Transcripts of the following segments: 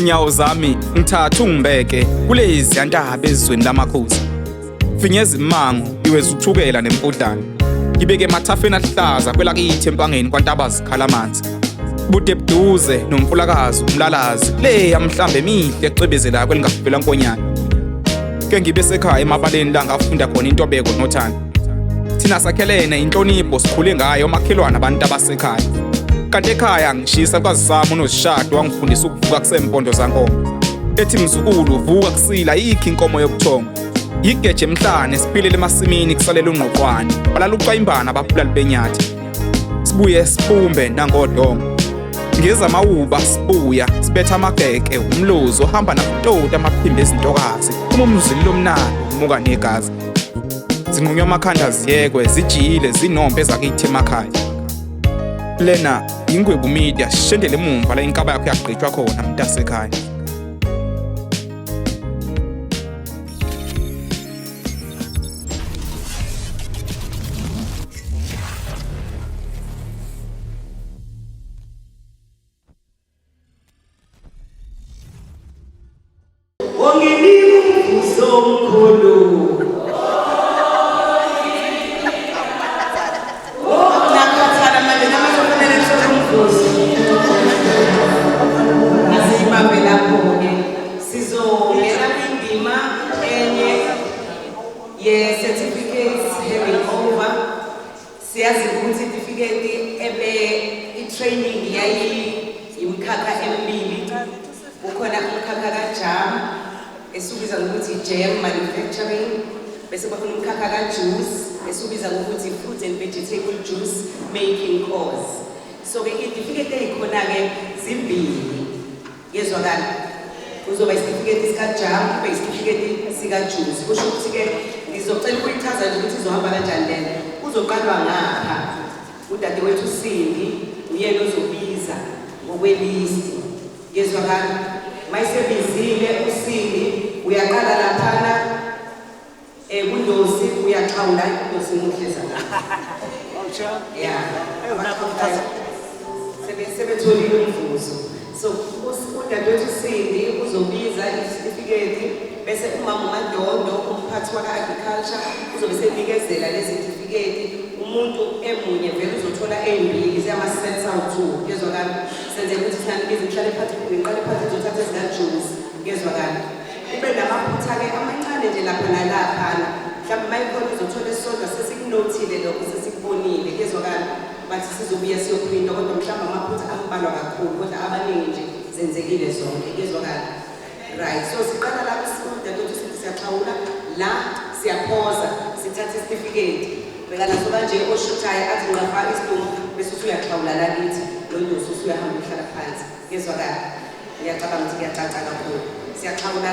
Izinyawo zami ngithatha ungibeke kulezi yantaba ezweni lamakhosi. Finyeza imango iweza uthukela nempudane. Ngibeke emathafeni ahlaza kwelakithi empangeni kwantaba zikhala amanzi. Bude buduze nomfulakazi umlalazi le yamhlambe emihle exebezela kwelingafela nkonyane. Ke ngibe sekhaya emabaleni la ngafunda khona intobeko nothando. Thina sakhelene inhlonipho sikhule ngayo makhelwana abantu abasekhaya. Kanti ekhaya ngishisa kwazisama unosishado wangifundisa ukuvuka kusempondo zankomo. Ethi mzukulu vuka kusila yikho inkomo yobuthongo. Yigeje emhlane siphilele emasimini kusalela ungqoqwane. Balala uqayimbana abaphula libenyathi. Sibuye sipumbe nangodongo. Ngeza amawuba sibuya sibetha amageke umlozo hamba nakutota amaphimbo ezintokazi. Umumzili lomnandi umuka negazi. Zinqunywa amakhanda ziyekwe zijile zinombe zakithi emakhaya. Lena ingwebu media shendele emumva la inkaba yakho yagqitshwa khona mntasekhaya. Certificates having over siyazi ukuthi certificate training yayi imkhakha emibili ukhona umkhakha kaJam esubiza ngokuthi jam manufacturing bese kukhona umkhakha kajuice esubiza ngokuthi fruit and vegetable juice making course. So ke certificate ezikhona ke zimbili yezwakala uzoba certificate sikaJam kube certificate sikajuice kusho ukuthi ke ngizocela ukuyichaza nje ukuthi izohamba kanjani lena. Uzoqalwa ngapha udadewethu Sindi uyena ozobiza ngokwelisti yezwakala. Mayisebizile uSindi uyaqala laphana kuNdosi uyaxhawula uNdosi muhleza la. Yeah. Sebetholile umvuzo. So udadewethu Sindi uzobiza icertificate bese umama uMadondo umphathi waka-agriculture uzobe senikezela lezi certificate umuntu emunye vele uzothola ezimbili ziyama-sets out 2 ngezwakala. Senzele ukuthi sinanikeze ngiqale phansi izothatha ezikajuice ngezwakala. Kube namaphutha-ke amancane nje lapha nalaphana mhlawumbe mayikhona uzothola esisodwa sesikunothile lokho sesikubonile ngezwakala bathi sizobuya siyoprinta kodwa mhlawumbe amaphutha ambalwa kakhulu kodwa abaningi nje zenzekile zonke ngezwakala. Right, so siqala lapho dadewethu sithi siyaxhawula la siyaphoza sithatha certificate bekala so kanje oshuthayo athi ngapha isidumbu bese uyaxhawula la kithi lo Ndosi usuyahamba uhlala phansi ngezwakala. Ngiyacabanga ukuthi kuyacaca kakhulu. Siyaxhawula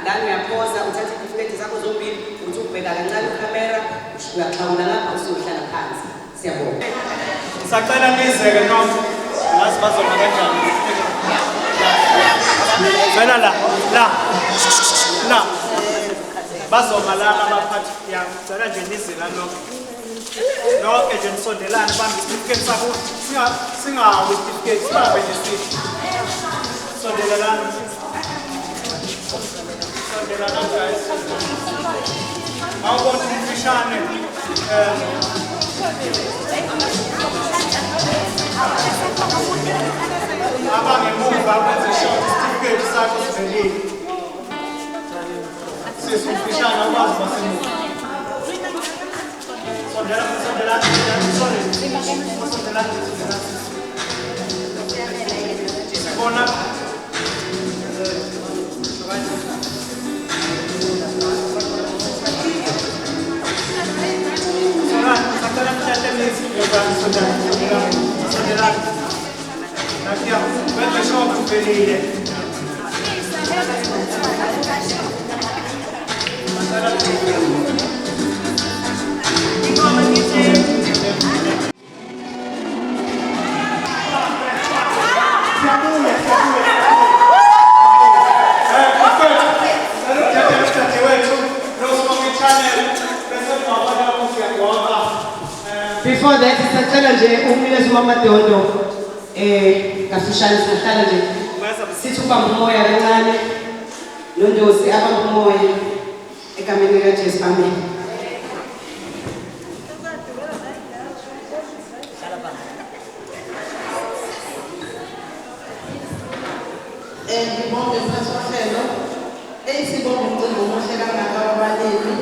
la uyaphoza uthatha certificate zakho zombili uthi ubheka kancane ukamera uyaxhawula lapha usuyohlala phansi. Siyabonga. Sacela nizeke nonke ngazi bazoma kanjani. Bena la bazomalana abaphathi yami cela nje nizela nonke nje nisondelane bambe certificate sakho singawi certificate sibabe nje sithi sondelana guys awubona umfishane abangemuva kwenze short certificate sakho sivelile sisumfishana ukwazi basemuva sondela sibona Before that, sisacela nje umnikazi wamadondo kafishane sihlala nje sithi ubamba umoya kancane noNdosi abamba umoya egameni likaJesu amen. Ngibonge mphathi wahlelo sibonge umcimbi omuhle kangaka wabalimi.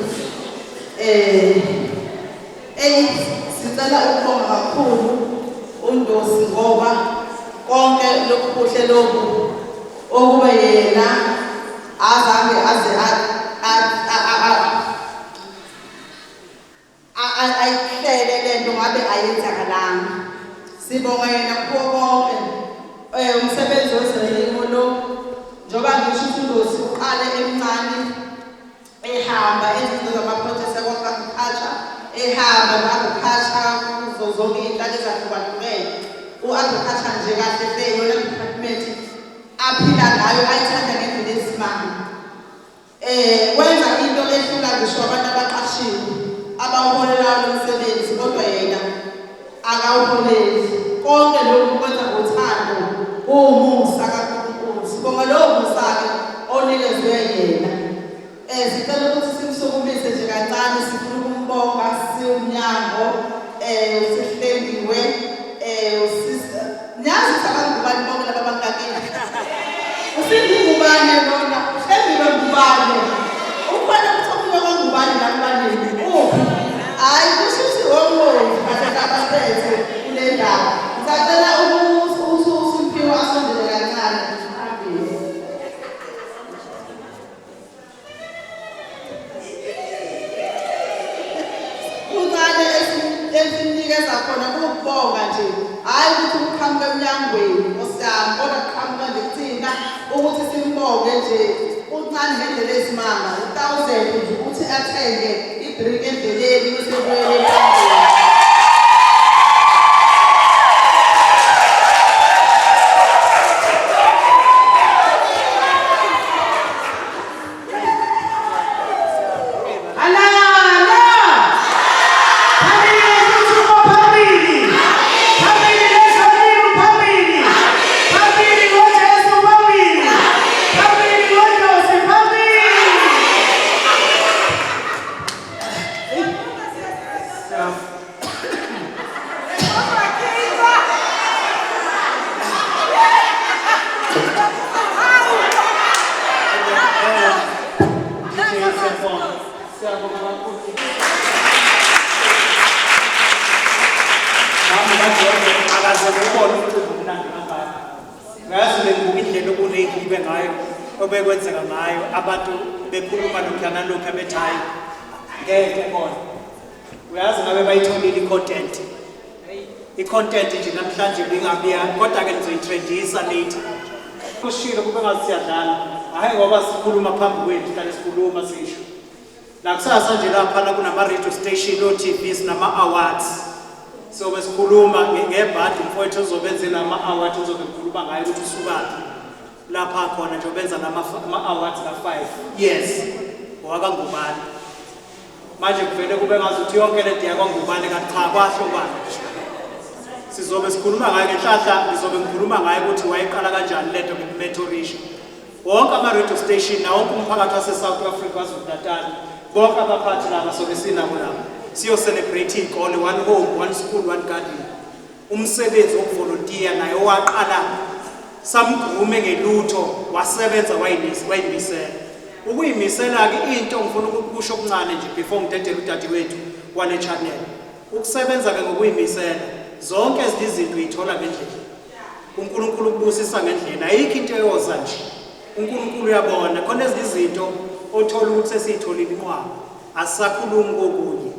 Sicela ukubonga kakhulu uNdosi ngoba konke lokhu kuhle lokhu okuba yena azange aze ayihlele lento ngabe ayenzakalanga. Sibonga yena kuwo konke umsebenzi wezolimo lo njoba ngisho uNdosi uqale emncane ehamba ezinto zama-projects akwa-agriculture ehamba no-agriculture kuzo zonke iy'nhlaka ezahlukahlukene. U-agriculture nje kahle hle yona department aphila ngayo ayithanda ngendlela esimanga. Wenza into ehlula ngisho abantu abaqashiwe abawuholelayo lo msebenzi kodwa yena akawuholeli. Konke lokhu kwenza ngothando umusa kaNkulunkulu. Sibonga lowo musa-ke onikezwe yena. Sicela ukuthi simsukumise nje kancane sifuna ukumbonga siwumnyango sihlengiwe nyazi sabangubani bonke laba bangakini. Usingubani lona uhlengiwe ngubani ukhona ukuthi omunye kwangubani lakubanini hayi kushuthi womoya kahle kabaphethe kule ndawo. Ngicela uSiphiwe asondele kancane phambili. Kuncane esimnikeza khona ukubonga nje hayi ukuthi ukuqhamuka emnyangweni osiyami kodwa kuqhamuka nje kuthina ukuthi simbonge nje uncane ngendlela esimanga 1000 nje ukuthi athenge idrink endleleni bese buyele phambili. obekwenzeka ngayo abantu bekhuluma lokuyana lokho abethayo ngeke bona uyazi ngabe bayitholile i-content nje namhlanje bingabiya kodwa ke nizoyitrendisa later kushilo kube ngathi siyadlala hayi ngoba sikhuluma phambi kwethu hlale sikhuluma sisho la kusasa nje lapha kunama-radio station o-TVs nama-awards so besikhuluma ngebhadi mfowethu uzobenzela ama-awards uzobe kukhuluma ngayo ukuthi usukaphi lapha khona nje benza nama-awards ka-5 years owakangubani manje kuvele kube ngazi ukuthi yonke le nto yakwangubani kanti cha kwahlobani sizobe sikhuluma ngayo ngenhlahla ngizobe ngikhuluma ngayo ukuthi wayiqala kanjani le nto ngimentorisha wonke ama-radio station na wonke umphakathi wase-South Africa KwaZulu-Natal bonke abaphathi laba sobe sinabo laba siyo-celebrate iy'kole one home one school one garden umsebenzi wokuvolontiya naye owaqala samgrume ngelutho wasebenza wayimisela ukuyimisela-ke into ngifuna ukusho okuncane nje before ngidedele udadewethu wale channel ukusebenza-ke ngokuyimisela zonke ezinye izinto uyithola ngendlela uNkulunkulu ukubusisa ngendlela ayikho into eyoza nje uNkulunkulu uyabona khona ezinye izinto othola ukuthi sesiyitholile inqwaba asisakhulumi kokunye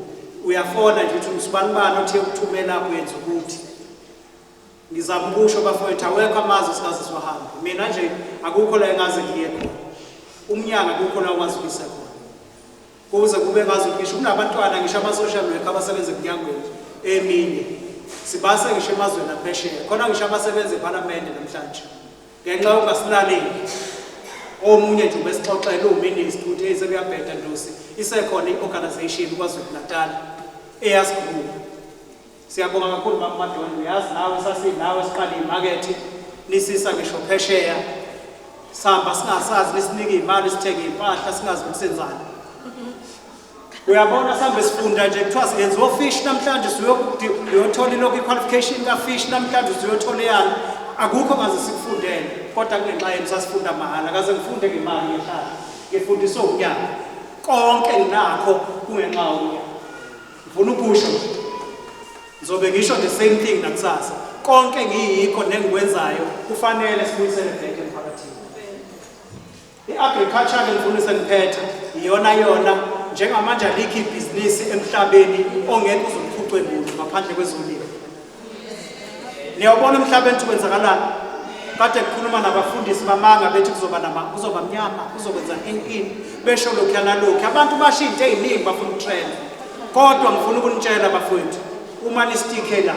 uyafona nje ukuthi usibani othe ukuthumela lapho yenza ukuthi ngizamkusho bafowethu awekho amazwi sikaze siwahamba mina nje akukho la engaze ngiye khona umnyanga akukho la ukwazi ukuyisa khona kuze kube ngazi ngisho kunabantwana ngisho ama-social worker abasebenza emnyangweni eminye sibase ngisho emazweni aphesheya khona ngisho abasebenza ePhalamende namhlanje ngenxa yokungasinaleli omunye nje besixoxela uMinister ukuthi sekuyabheda Ndosi isekhona i-organization KwaZulu-Natal eyasigroup siyabonga kakhulu Mama Madonna uyazi nawe sasinawe siqala imakethe nisisa ngisho phesheya sihamba singasazi nesinike imali sithenge impahla singazi ukusenzana. Uyabona sihambe sifunda nje kuthiwa siyenza ofish namhlanje uyothola ilokhu qualification ka-fish namhlanje uyothola yani. Akukho ngaze sikufundele kodwa kungenxa yenu sasifunda mahhala kaze ngifunde ngemali ngehlala ngifundiswa unyaka konke nginakho kungenxa unyaka. Ngifuna ukusho ngizobe ngisho the same thing nakusasa konke ngiyikho nengikwenzayo kufanele sibuyisele back emphakathini. I-agriculture ke ngifundisa ngiphetha iyona njengamanje alikho ibhizinisi emhlabeni ongeke uzophucwe lutho ngaphandle kwezolimo. Niyabona emhlabeni kwenzakalani? Kade kukhuluma nabafundisi bamanga bethi kuzoba mnyama, kuzokwenza ini besho lokhu nalokhu. Abantu basho into eziningi bafuna ukutrend. Kodwa ngifuna ukunitshela bafowethu, uma nistikhe la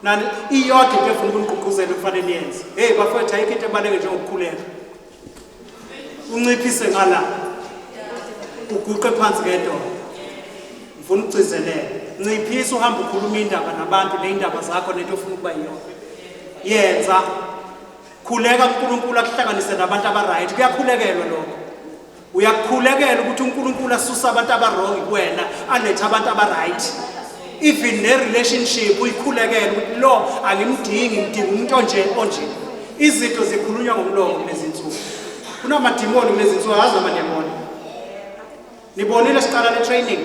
nani iyodwa into efuna ukuniqhuquzela kufanele niyenze. Hey bafowethu ayikho into ebaleke njengokukhuleka. Unciphise ngala. Uguqe phansi ngedolo. Ngifuna ukugcizelela. Nciphisa uhamba ukhuluma indaba nabantu neindaba zakho nento ofuna ukuba yiyona. Yenza khuleka uNkulunkulu akuhlanganise nabantu abaright. Kuyakhulekelwa lokho. Uyakukhulekela ukuthi uNkulunkulu asusa abantu abarong kuwena alethe abantu abaright. Even ne relationship uyikhulekela ukuthi lo angimdingi ngidinga umuntu onje. Izinto zikhulunywa ngomlomo kulezi insuku. Kunamadimoni kulezi insuku azi noma niyabona. Nibonile siqala le training.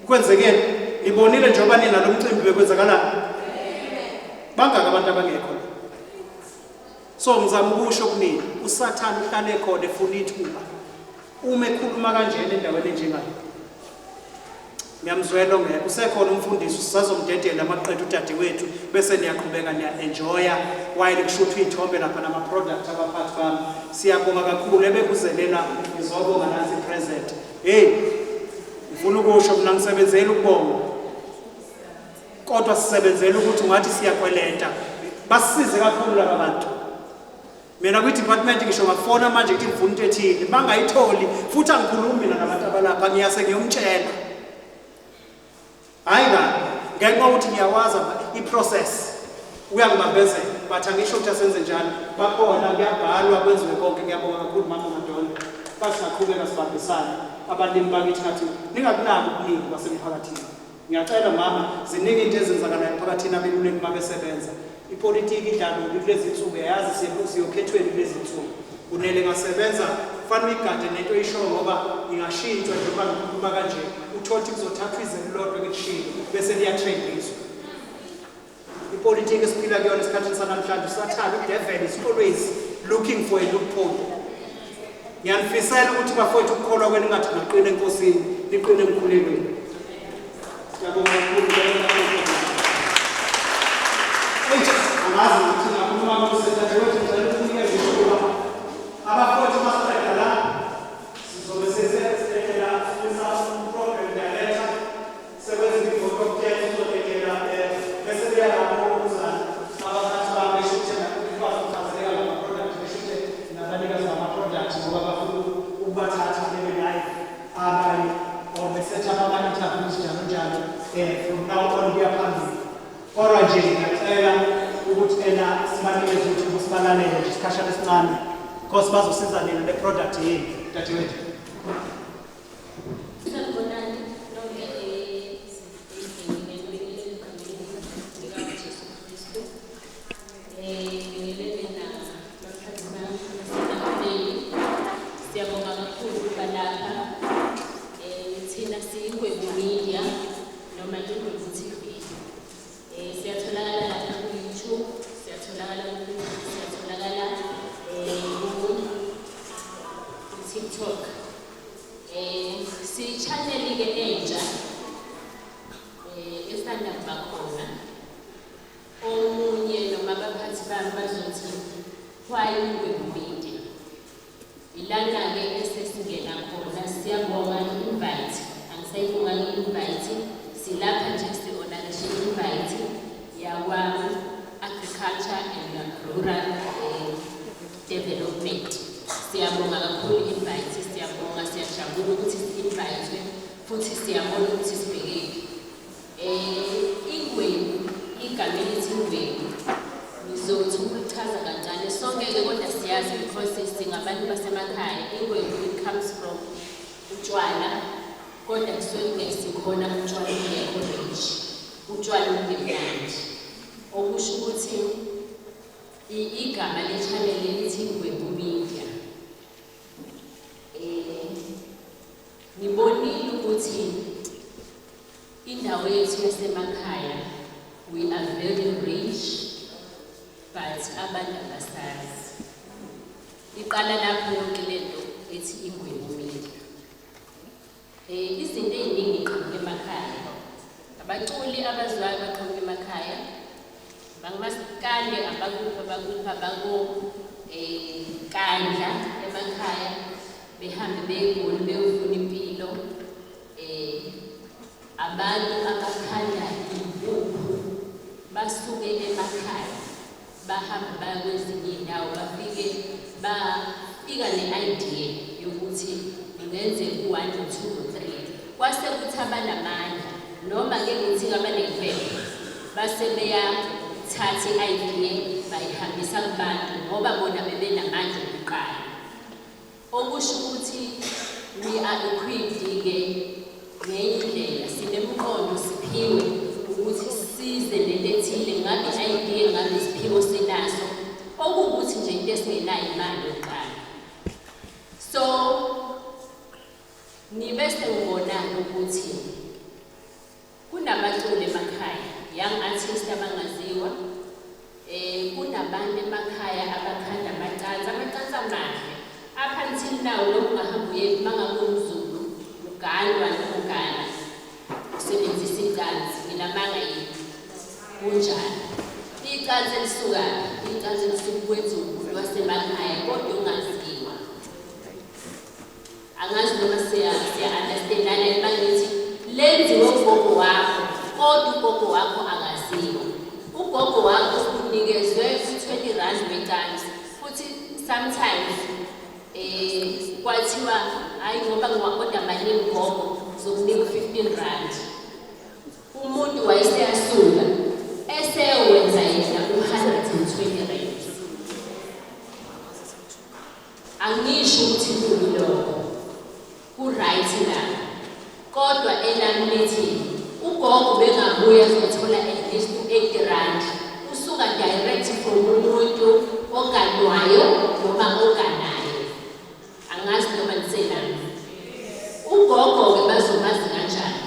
Kwenzekeni nibonile njengoba nina lo mcimbi bekwenzakalana. Bangaka abantu abangekho. So ngizama ukusho kunini uSathane uhlale khona efuna ithuba. Uma ekhuluma kanjena endaweni enjengayo. Ngiyamzwela ngeke usekhona umfundisi usazomdedela amaqedwe udadewethu bese niyaqhubeka niya-enjoya while kushuthwa iy'thombe lapha nama-product abaphathi bami. Siyabonga kakhulu ebekuzelela ngizobonga nansi present. Hey ngifuna ukusho mina ngisebenzela ukubonga kodwa sisebenzela ukuthi ungathi siyakweleta basisize kakhulu laba bantu. Mina kwi-department ngisho ngafona manje ukuthi ngifuna into ethile bangayitholi futhi angikhulumi mina nabantu abalapha ngiyase ngiyomtshela. Hayi ngenxa ukuthi ngiyawaza i-process uyangibambezela but angisho ukuthi asenze njalo bakhona kuyabhalwa kwenziwe konke. Ngiyabonga kakhulu mama Madolo basingaqhubeka sibambisana abalimi bakithi ngathi ningakunaki ukuningi basemphakathini. Ngiyacela mama ziningi into ezenzakalayo emphakathini abeluleki mabesebenza. Ipolitiki idlalule kulezi insuku yazi siyokhethweni kulezi insuku. Kunele ngasebenza kufanele igade nento eyishoyo ngoba ingashintshwa njengoba ngikhuluma kanje uthole ukuthi kuzothathwa izinto lodwa kelishilo bese liyatrendiswa. Ipolitiki esiphila kuyona esikhathini sanamhlanje usathana udevil is always looking for a loophole. Ngiyanifisela ukuthi bafowethu ukukholwa kwenu ngathi ngaqina enkosini niqine emkhulekweni. Siyabonga kakhulu amazi ukuthi nakukhuluma kusethathiwe njalo kunikeza ithuba abafowethu basiqeda la sizobe sesenzela program director sebenza ivoto kuthela uzodedela bese liyalapho ukuzana abaphathi bami beshuthi nakukwazi ukuchazeka ngama-product beshuthi nabanikazi bama-product ngoba bafuna ukubathatha bebe live abanye or besetha ama-interviews njalo from now on kuya phambili. Kodwa nje ngiyacela ukuthi sibanikeze ukuthi sibalalele nje isikhashana esincane because bazosiza nina le product yenu dadewethu. Siyabonga kakhulu ukuba lapha thina siyiGwebu Media noma iGwebu TV. Siyatholakala lapha ku-YouTube, siyatholakala ku-TikTok. Siyi-channel-ke entsha esanda kuba khona. Omunye noma abaphathi bami bazothi why iGwebu Media. Ilana-ke esesingena khona siyabonga i-invite. Angisayibonga i-invite. Silapha nje si-honorisha i-invite agriculture and rural development. Siyabonga kakhulu invite, siyabonga siyajabula ukuthi si-invite futhi siyabona ukuthi sibhekile. IGwebu igama elithi iGwebu ngizothi ukuchaza kancane sonke-ke kodwa siyazi siyazi because singabantu basemakhaya ingwebu it comes from utshwala kodwa kusuke sikhona utshwala ongekho rich utshwala obumnandi okusho ukuthi igama le-channel lithi Ingwebu Media. Ngibonile ukuthi indawo yethu yasemakhaya we are very rich but abantu abasazi. Iqala lapho yonke lento ethi Ingwebu Media. Izinto eziningi iqhamuka emakhaya. Abaculi abaziwayo baqhamuka emakhaya. Bangabasikande abakupha kandla emakhaya behambe begoli beyofuna impilo. Abantu abakhanda impuphu basuke emakhaya bahamba baya kwezinye indawo bafika ne-idea yokuthi ngenze u-1, 2, 3 kwase kuthi abanamandla noma-ke ngithi abanephepha base beyathatha i-idea bayihambisa kubantu ngoba bona bebenamandla okuqala. Okusho ukuthi we are equipped-ke ngenye indlela sinemqondo siphiwe ukuthi size lento ethile ngabe i-idea ngabe isiphiwo sinaso okuwukuthi nje into esingenayo imali yokuqala. So nibese ngibona ukuthi kunabaculi emakhaya young artists abangaziwa kunabantu emakhaya abakhanda amacansi amahle up until now lo ungahamba uye mangakumZulu uganwa nokugana usebenzisa icansi mina mangayi kunjani icansi elisuka icansi elisukwenza umuntu wasemakhaya kodwa ungaziwa angazi noma siya understandana ebangithi lenziwe ugogo wakho kodwa ugogo wakho akaziwa. Ugogo wakho unikezwe u-R20 wecansi futhi sometimes kwathiwa hayi ngoba ngiwakoda maningi gogo zokunika u-R15. Umuntu wayeseyasuka esewenza yena u-R120. Angisho ukuthi kuloko ku-right la kodwa elami lithi ugogo bengabuya ezothola at least u-R80 usuka direct from umuntu oganwayo noma oganayo. Angazi noma niselami ugogo-ke bazomazi kanjani.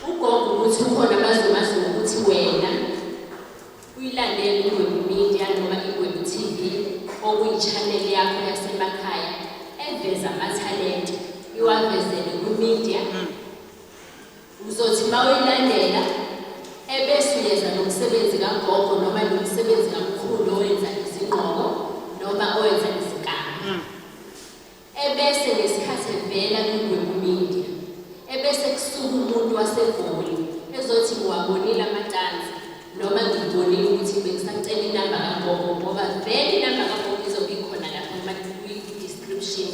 Ugogo ukuthi ukhona bazomazi ukuthi wena uyilandele Ingwebu Media noma Ingwebu TV okuyi-channel yakho yasemakhaya eveza amathalente iwavezele ku-media. Uzothi mawuyilandela ebese uyeza nomsebenzi kagogo noma nomsebenzi kamkhulu owenza izingqoko noma owenza izikama. Ebese ngesikhathi evela ku-Ingwebu Media ebese kusuka umuntu waseGoli ezothi ngiwabonile amacansi noma ngibonile ukuthi bengisacela inamba kagogo ngoba vele inamba kagogo izobe ikhona lapho kwi-description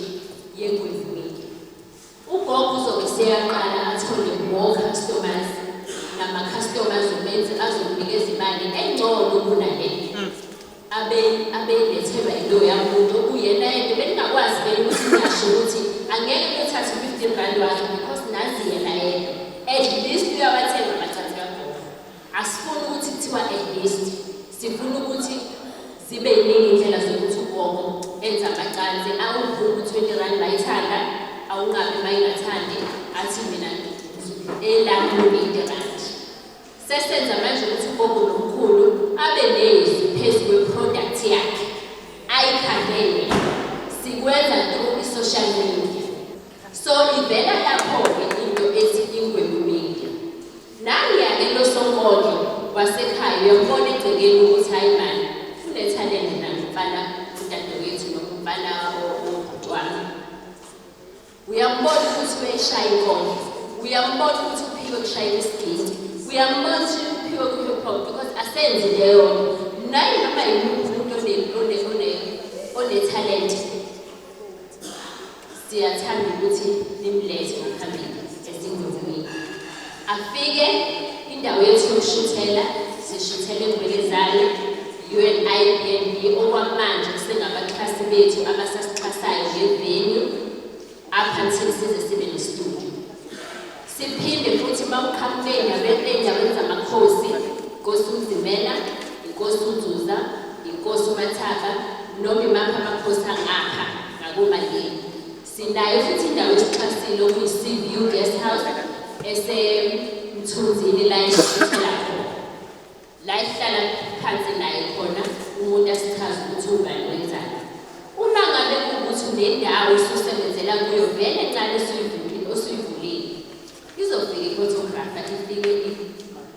yeNgwebu Media. Ugogo uzobe seyaqala athole more customers nama-customers azokunikeza imali engcono kunale abelethelwa yilo yamuntu okuyena yedwa beningakwazi vele ukuthi ngasho ukuthi angeke kuthathe u-R15 wakhe because nazi yena yedwa at least uyawathenga amacansi kagogo. Asifuni ukuthi kuthiwa at least sifuna ukuthi zibe yiningi indlela zokuthi ugogo enza amacansi awuvuka u-R20 bayithanda awungabe bayingathandi athi mina elami u-R80. Sesenza manje ukuthi ugogo nomkhulu abe nezwi phezu kwe-product yakhe ayikhandele sikwenza through i-social media. So ivela lapho-ke into ethi Ingwebu Media. Nangiya-ke lo Sonkonke wasekhaya uyambona egcekeni ukuthi hayi mani unethalente namfana udadewethu nomfana obhuti wami. Uyambona ukuthi uyayishaya inkonzo, uyambona ukuthi uphiwe kushaya isigidi, uyambona ukuthi uphiwe ku-hip hop because asenzi leyo naye noma yimuphi umuntu one-talent siyathanda ukuthi nimlethe ngaphambili ezingwevu Media. Afike indawo yethu yokushuthela sishuthele eGwelezane UNIBNB okwamanje sengabaxhasi bethu abasasixhasayo ngevenue up until size sibe nestudio. Siphinde futhi bawukhampeyina bey'ndaweni zamakhosi, Nkosi uMzimela, Inkosi uNzuza, Inkosi uMathaba, noma imaphi amakhosi angapha ngakoMalini. Sinayo futhi indawo esixhasile okuyi-CVU Guest House eseMthunzini la esihlala khona. La ihlala phansi naye khona umuntu asichaze ukuthi ubani wenzani. Uma ngabe kuwukuthi unendawo osusebenzela kuyo vele encane osuyivulile, izofika i-photographer ifike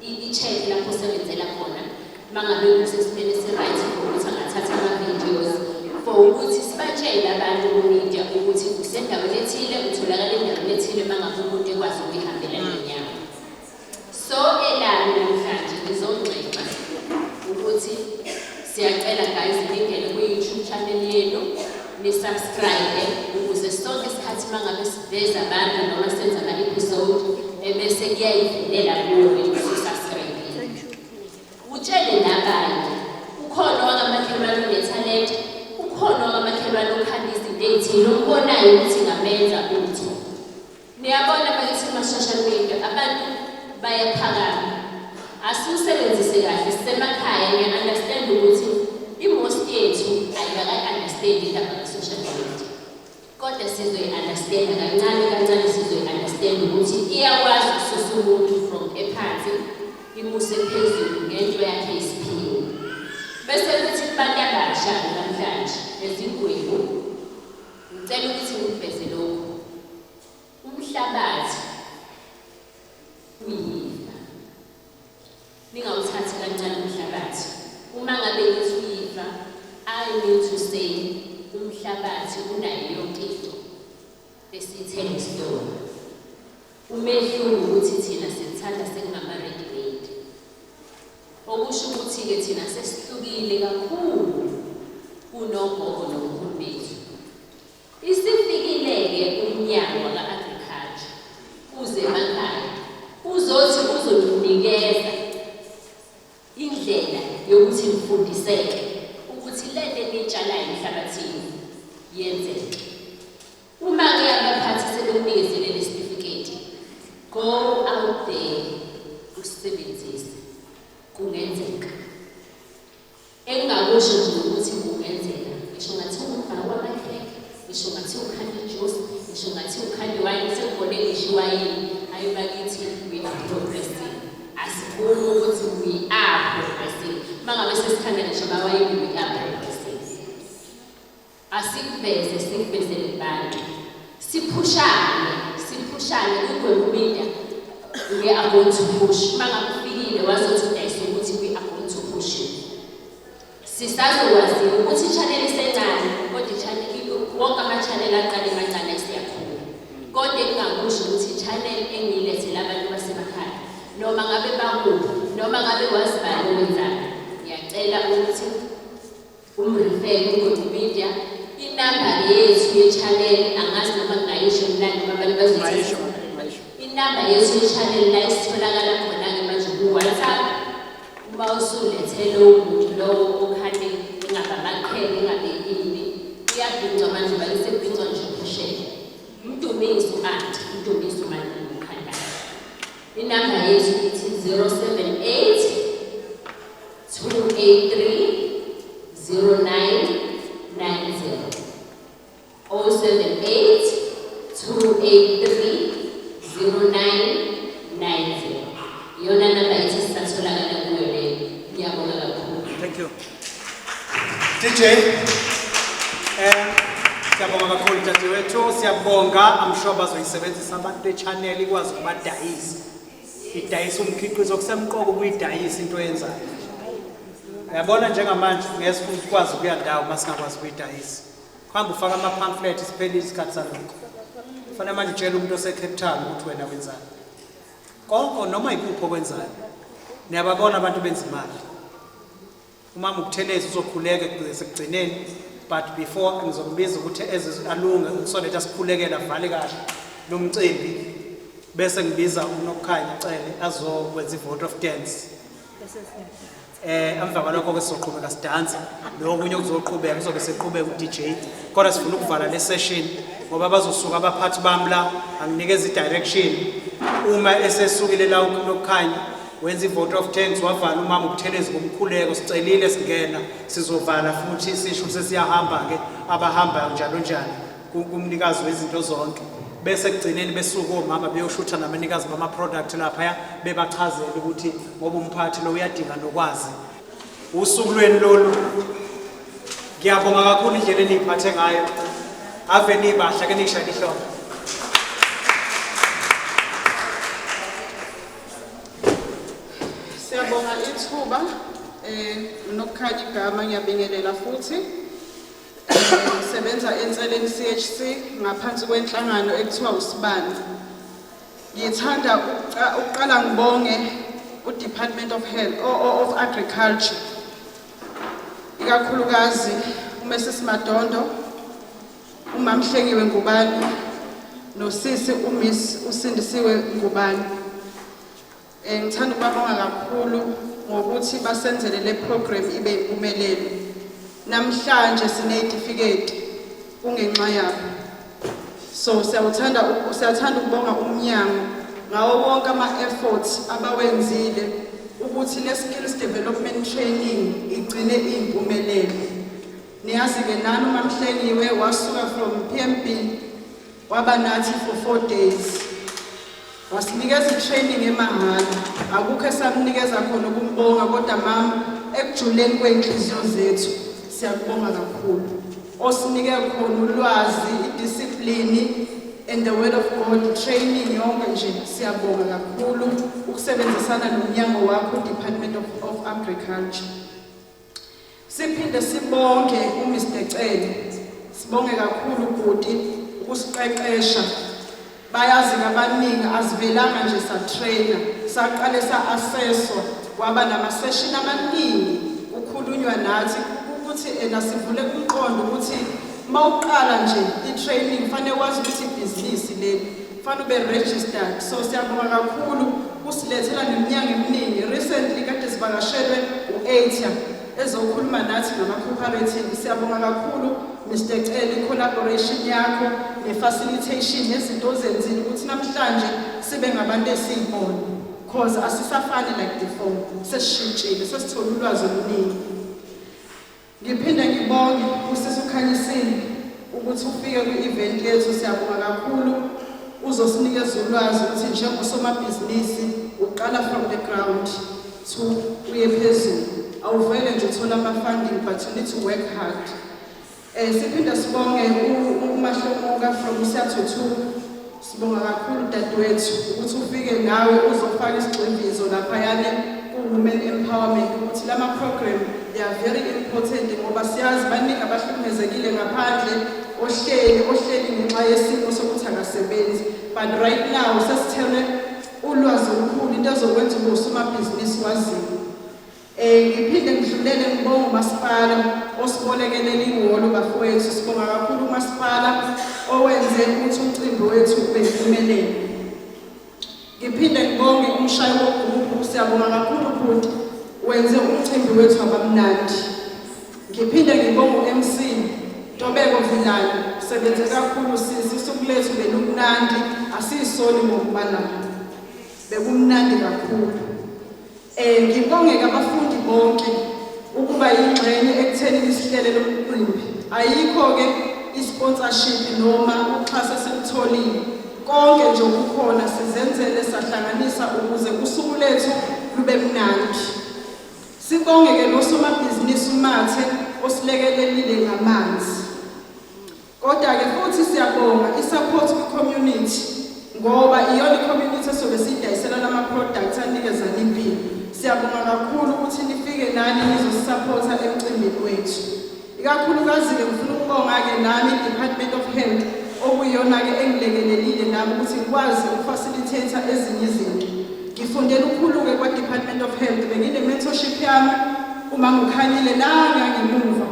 i-check lapho osebenzela khona uma ngabe kusesimeni esi-right ukuthi angathatha ama-videos for ukuthi sibatshele abantu ku-media ukuthi usendaweni ethile utholakala endaweni ethile uma ngabe umuntu ekwazi ukuyihambela ngenyawo. So elami namhlanje ngizongxexa ukuthi siyacela guys ningene ku-YouTube channel yenu ni-subscribe ukuze sonke isikhathi uma ngabe siveza abantu noma senza ama-episode ebese kuyayivelela kuyo ususubscribe. Utshele nabanye ukhona wakamakhelwane une-talent, ukhona wakamakhelwane okhanda izinto ey'thile ombonayo ukuthi ngamenza utho. Niyabona bakithi kuma-social media abantu bayaphakama. Asiwusebenzise kahle sisemakhaya ngiya-understand ukuthi i-most yethu ayibaka-understand indaba ka-social media. Kodwa sizoyi-understand kancane kancane sizoyi-understand ukuthi iyakwazi ukususa umuntu from ephansi imuse phezulu ngento yakhe isiphiwo. Bese kuthi kubantu abasha namhlanje ezingwebu ngicela ukuthi ngiveze lokhu. Umhlabathi uyifa. Ningawuthathi kancane umhlabathi. Uma ngabe ngithi uyifa, I mean to say umhlabathi unayo yonke into esiyithela esitolo. Umehluko ukuthi thina sithanda sekungama-ready-made. Okusho ukuthi-ke thina sesihlukile kakhulu kunogogo nomkhulu bethu. Isifikile-ke umnyango waka-agriculture uze emakhaya uzothi uzoninikeza indlela yokuthi nifundiseke ukuthi lento eniyitshalayo emhlabathini yenzeke. Uma-ke abaphathi sebekunikezele le certificate, go out there usebenzise kungenzeka. Engingakusho nje ukuthi kungenzeka, ngisho ngathi ungafaka kwamakhekhe, ngisho ngathi ukhanda ijuice, ngisho ngathi ukhanda iwayini, sekubone ngisho iwayini, ayi bakithi we are progressing. Asiboni ukuthi we are progressing. Uma ngabe sesikhanda ngisho amawayini we are progressing. Asikuveze sikuvezele abantu. Siphushane kugwebuminda we are going to push. Uma ngabe ufikile wazothi udayisa ukuthi we are going to push you. Sisazokwazi ukuthi i-channel isencane, kodwa i-channel wonke ama-channel aqale mancane siyakhula. Kodwa engingakusho ukuthi i-channel engiyilethele abantu basemakhaya noma ngabe bakuphi noma ngabe wazi bani owenzayo, ngiyacela ukuthi umrefere ku-Media. Inamba yethu ye-channel angazi noma ngayisho mnandi noma abantu bazothi inamba yethu ye-channel la isitholakala khona-ke manje ku-WhatsApp. Uma usulethele umuntu lowo okhande ingabe amaqhele ingabe ini uyabhincwa manje bayisebhincwa nje phesheya. Mdumisi u-aunt, mdumisi umalini ukhandayo. Inamba yethu ithi 078 283 0990 078 283 0990. Yona namba ithi sisatholakala kuyo leyo. Ngiyabonga kakhulu. Thank you. DJ, siyabonga kakhulu dadewethu, siyabonga. I'm sure bazoyisebenzisa abantu be-channel ikwazi ukubadayisa. Idayisa umkhiqizo kusemqoka ukuyidayisa into eyenzayo. Uyabona njengamanje ngiyesifuna ukwazi ukuya ndawo masingakwazi ukuyidayisa. Kuhamba ufaka ama-pamphlet siphele isikhathi salokho. Kufanele manje utshele umuntu ose-Cape Town ukuthi wena wenzani. Konke noma ikuphi okwenzayo. Niyababona abantu benza imali. Umama ukutheleza uzokhuleka sekugcineni, but before ngizokubiza ukuthi alunge so that asikhulekela vale kahle lo mcimbi bese ngibiza uNokukhanya Cele azokwenza ivote of dance. emva kwalokho ke sizoqhubeka sidanse nokunye kuzoqhubeka kuzobe seqhubeka uDJ kodwa sifuna ukuvala le session ngoba bazosuka abaphathi bami la anginikeza idirection uma esesukile la ukukhanya wenza ivote of thanks wavala umama ubuthelezi bomkhuleko sicelile singena sizovala futhi sisho sesiyahamba ke abahamba njalo njalo kumnikazi wezinto zonke bese kugcineni besuka omama beyoshutha namanikazi bama product lapha bebachazela ukuthi ngoba umphathi lo uyadinga nokwazi usuku lweni lolu ngiyabonga kakhulu indlela eniphathe ngayo ave nibahla ke nishaya ihlombe Siyabonga ithuba nokukhanya igama ngiyabingelela futhi sebenza enseleni CHC ngaphansi kwenhlangano ekuthiwa uSibani. Ngithanda ukuqala ngibonge uDepartment of Health of Agriculture. Ikakhulukazi uMrs Madondo, uMamhlengiwe Ngubane nosisi uMiss Usindisiwe Ngubane. Ngithanda ukubabonga kakhulu ngokuthi basenzele le program ibe impumelelo. Namhlanje sineyitifiketi kungenxa yabo. So siyathanda ukubonga umnyango ngawo wonke ama-efforts abawenzile ukuthi le skills development training igcine iyimpumelelo. Niyazi-ke nani uMamhlengiwe wasuka from PMB waba nathi for 4 days. Wasinikeza i-training emahala akukho esamnikeza khona ukumbonga kodwa mama ekujuleni kwenhliziyo zethu siyakubonga kakhulu osinike khona ulwazi idiscipline and the word of God training yonke nje siyabonga kakhulu ukusebenzisana nomnyango wakho Department of Agriculture. Siphinde sibonge uMr Cele sibonge kakhulu bhuti ukusiqeqesha bayazi abaningi asivelanga nje sa-trainer saqale sa-assesswa kwaba nama-session amaningi ukhulunywa nathi ukuthi nasivule kumqondo ukuthi mawuqala nje i-training fanele wazi ukuthi ibhizinisi leli fanele ube registered. So siyabonga kakhulu usilethela neminyango eminingi recently kade sivakashelwe u-ATIA ezokhuluma nathi ngama-cooperative. Siyabonga kakhulu Mr Cele collaboration yakho ne-facilitation nezinto ozenzile ukuthi namhlanje sibe ngabantu esiyibona because asisafani like before sesishintshile sesithola ulwazi oluningi. Ngiphinde ngibonge usisi uKhanyisile ukuthi ufike kwi-event yethu. Siyabonga kakhulu uzosinikeza ulwazi ukuthi njengosomabhizinisi uqala from the ground to uye phezulu awuvele nje uthola ama-funding but you need to work hard. Siphinde sibonge uMahlomuka from Siyathu. Sibonga kakhulu dadewethu ukuthi ufike nawe uzofaka isigximbizo laphayana ku-women empowerment ukuthi lama program they are very important ngoba siyazi baningi abahlukumezekile ngaphandle ohleli ngenxa yesimo sokuthi akasebenzi but right now sesithele ulwazi olukhulu into ezokwenza ube usomabhizinisi waziyo. Ngiphinde ngidlulele ngibonga uMasipala osibolekelela ihholo bafowethu. Sibonga kakhulu uMasipala owenze ukuthi umcimbi wethu ube yimpumelelo. Ngiphinde ngibonge umshayi wogrupu. Siyabonga kakhulu bhuti wenze umcimbi wethu wabamnandi. Ngiphinde ngibonge uMC Ntobeko Vilana sebenze kakhulu sisi usuku lethu belumnandi asisoli ngokuba lapho bekumnandi kakhulu. Ngibonge abafundi bonke ukuba ingxenye ekutheni isihlele lomcimbi. Ayikho ke isponsorship noma uxhaso selitholile konke nje ukukhona sizenzele sahlanganisa ukuze usuku lethu lube mnandi. Sibonge ke nosomabhizinisi uMathe osilekelelile ngamanzi. Kodwa ke futhi siyabonga isupport kwi-community ngoba iyona i-community esobe siyidayisela lama products anikezana impilo. Siyabonga kakhulu ukuthi nifike nani nizosupporta emcimbini wethu. Ikakhulukazi ke ngifuna ukubonga ke nami Department of Health okuyona ke engilekelelile nami ukuthi ngikwazi ukufacilitate ezinye izinto. Ngifundela ukukhulu ke kwa Department of Health bengine mentorship yami uma ngikhanyile nanga ngemuva.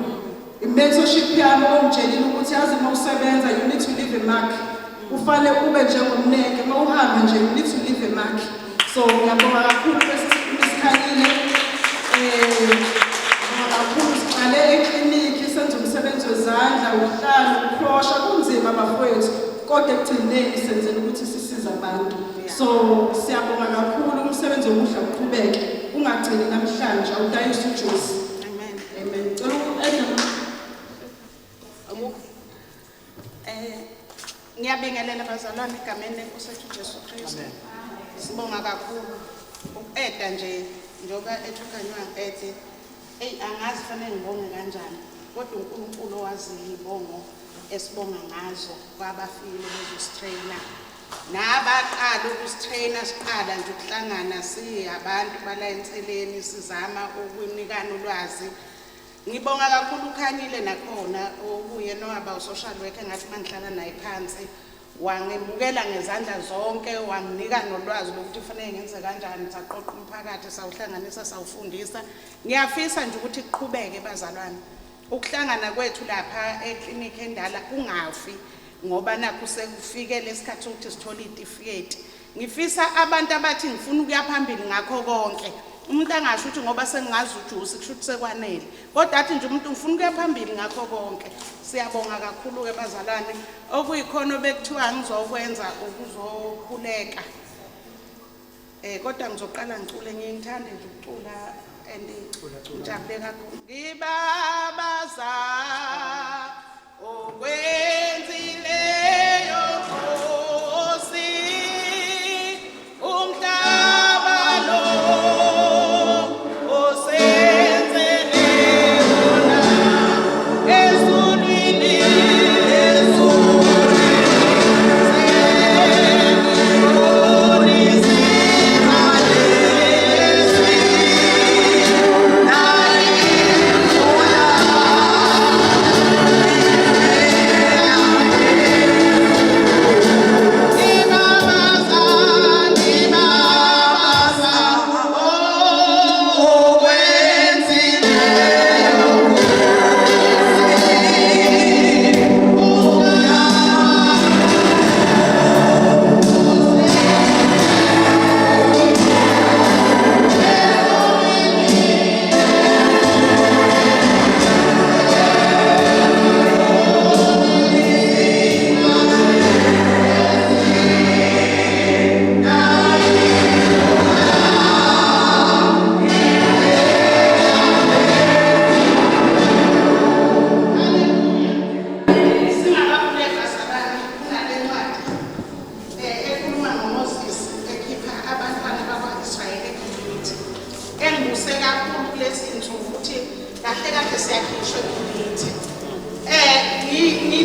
I-mentorship yami ongitshelile ukuthi yazi uma usebenza you need to leave a mark. Ufale ube njengomneke uma uhamba nje you need to leave a mark. So ngiyabonga kakhulu bese sikhanyile izandla ukuhlala ukrosha kunzima bafowethu kodwa ekugcineni senzele ukuthi sisize abantu so siyabonga kakhulu umsebenzi omuhle uqhubeke ungagcini namhlanje awudayisa ujuice Amen. amen cela uedla Ngiyabingelela bazalwane egameni lenkosi yethu Jesu Kristu. Sibonga kakhulu. Eda nje njoba ethukanywa ethi angazi fanele ngibonge kanjani. Kodwa uNkulunkulu owaziyo ibongo esibonga ngazo kwabafile bezostraina. Nabaqala ukustraina siqala nje ukuhlangana siyabantu bala enseleni sizama ukunikana ulwazi. Ngibonga kakhulu uKhanyile nakhona okuye noaba usocial worker ngathi mangihlala naye phansi wangemukela ngezandla zonke wanginika nolwazi lokuthi kufanele ngenze kanjani saqoqa umphakathi sawuhlanganisa sawufundisa ngiyafisa nje ukuthi kuqhubeke bazalwane ukuhlangana kwethu lapha eclinic endala ungafi ngoba nakho sekufike lesikhathi ukuthi sithole itifiketi ngifisa abantu abathi ngifuna ukuya phambili ngakho konke umuntu angasho ukuthi ngoba sengazi ujuice kusho ukuthi sekwanele kodwa athi nje umuntu ufuna ukuya phambili ngakho konke siyabonga kakhulu ke bazalwane okuyikhono bekuthiwa ngizokwenza ukuzokhuleka kodwa ngizoqala ngicule ngiyithanda nje ukucula and ngijabule kakhulu ngibabaza okwenzileyo Nkosi umhlaba lo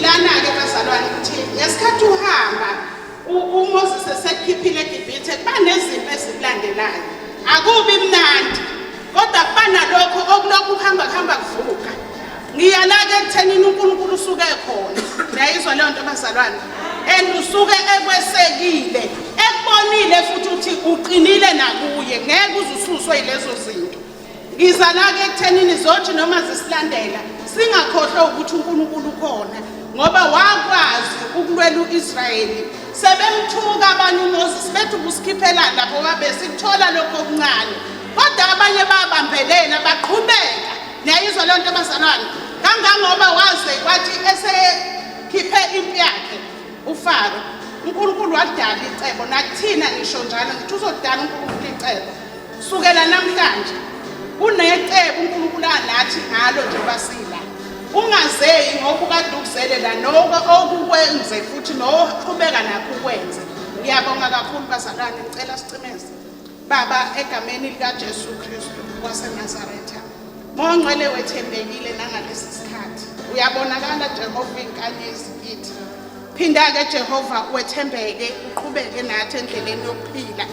ngilana-ke bazalwane ukuthi ngesikhathi uhamba uMoses esekhiphile eGibhithe kuba nezinto ezikulandelayo akubi mnandi kodwa kuba nalokho okulokhu kuhamba kuvuka ngiyala-ke ekuthenini uNkulunkulu usuke khona uyayizwa leyo nto bazalwane and usuke ekwesekile ekubonile futhi ukuthi uqinile nakuye ngeke uze ususwe yilezo zinto ngizala-ke ekuthenini zothi noma zisilandela singakhohlwa ukuthi uNkulunkulu khona ngoba wakwazi ukulwela uIsrayeli sebemthuka abanye uMoses bethi ubusikhiphela lapho babe sikuthola lokho okuncane kodwa abanye babambelela baqhubeka niyayizwa leyo nto bazalwane kangangoba waze kwathi esekhiphe impi yakhe uFaro uNkulunkulu wadala icebo nakuthina ngisho njalo ngithi uzodala uNkulunkulu icebo sukela namhlanje kunecebo uNkulunkulu anathi ngalo njengoba sila ungazeyi ngoba ukade ukuzelela noko okukwenze futhi noqhubeka nakho ukwenze ngiyabonga kakhulu bazalwane ngicela sicimeze baba egameni lika Jesu Kristu waseNazaretha mongcwele wethembekile nangalesi sikhathi uyabonakala Jehova inkanyezi kithi phinda-ke Jehova wethembeke uqhubeke nathi endleleni yokuphila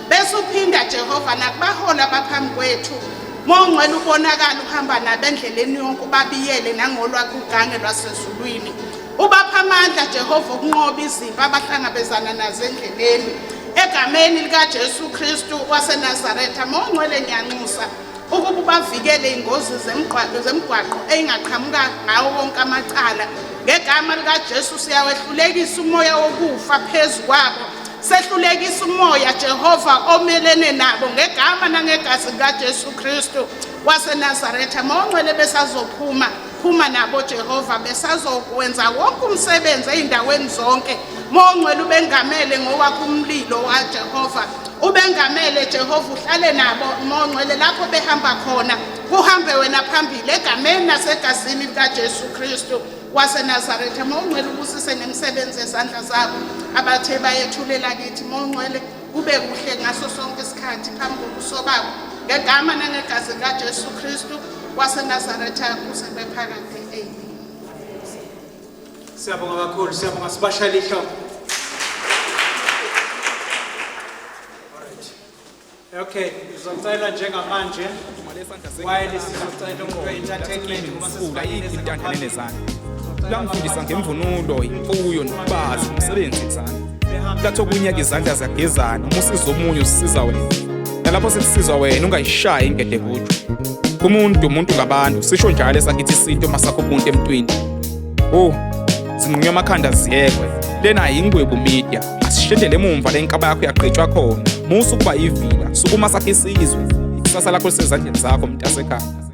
bese uphinda Jehova nakubahola abaphambi kwethu mongcwele ubonakala uhamba nabendleleni yonke ubabiyele nangolwakho ugange lwasezulwini ubapha amandla Jehova ukunqoba izimpi abahlangabezana nazo endleleni egameni lika Jesu Kristu waseNazaretha mongcwele ngiyanxusa ukuba ubavikele ingozi zemgwaqo engaqhamuka ngawo wonke amacala ngegama lika Jesu siyawehlulekisa umoya wokufa phezulu kwabo sehlulekisa umoya Jehova omelene nabo ngegama nangegazi lika Jesu Kristu waseNazaretha mongcwele besazophuma besazophuma nabo Jehova besazokwenza wonke umsebenzi ey'ndaweni zonke. Mongcwele ubengamele ngowakho umlilo waJehova. Ubengamele Jehova uhlale nabo mongcwele lapho behamba khona. Kuhambe wena phambili egameni nasegazini likaJesu Kristu waseNazaretha. Mongcwele ubusise nemisebenzi yezandla zabo abathe bayethulela kithi. Mongcwele kube kuhle ngaso sonke isikhathi phambi kobuso babo. Ngegama nangegazi likaJesu Kristu waseNazaretha usebephakade. Amen. Siyabonga kakhulu, siyabonga sibashayele ihlombe. Okay, sizocela njengamanje while sizocela umuntu entertainment ngoba intandane nezandla langifundisa ngemvunulo imfuyo nokubaza umsebenzi wezandla kathi okunyaka izandla ziyagezana uma usiza omunye usisiza wena nalapho sekusizwa wena ungayishayi ingede kujo umuntu ngabantu sisho njalo esakithi isinto masakho umuntu emntwini zinqunywa amakhanda ziyekwe lena ingwebu media asishendele emumva lenkaba yakho yaqhetshelwa khona musu kuba ivila sukuma sakhe isizwe isasa lakho lisezandleni zakho mntasekhaya.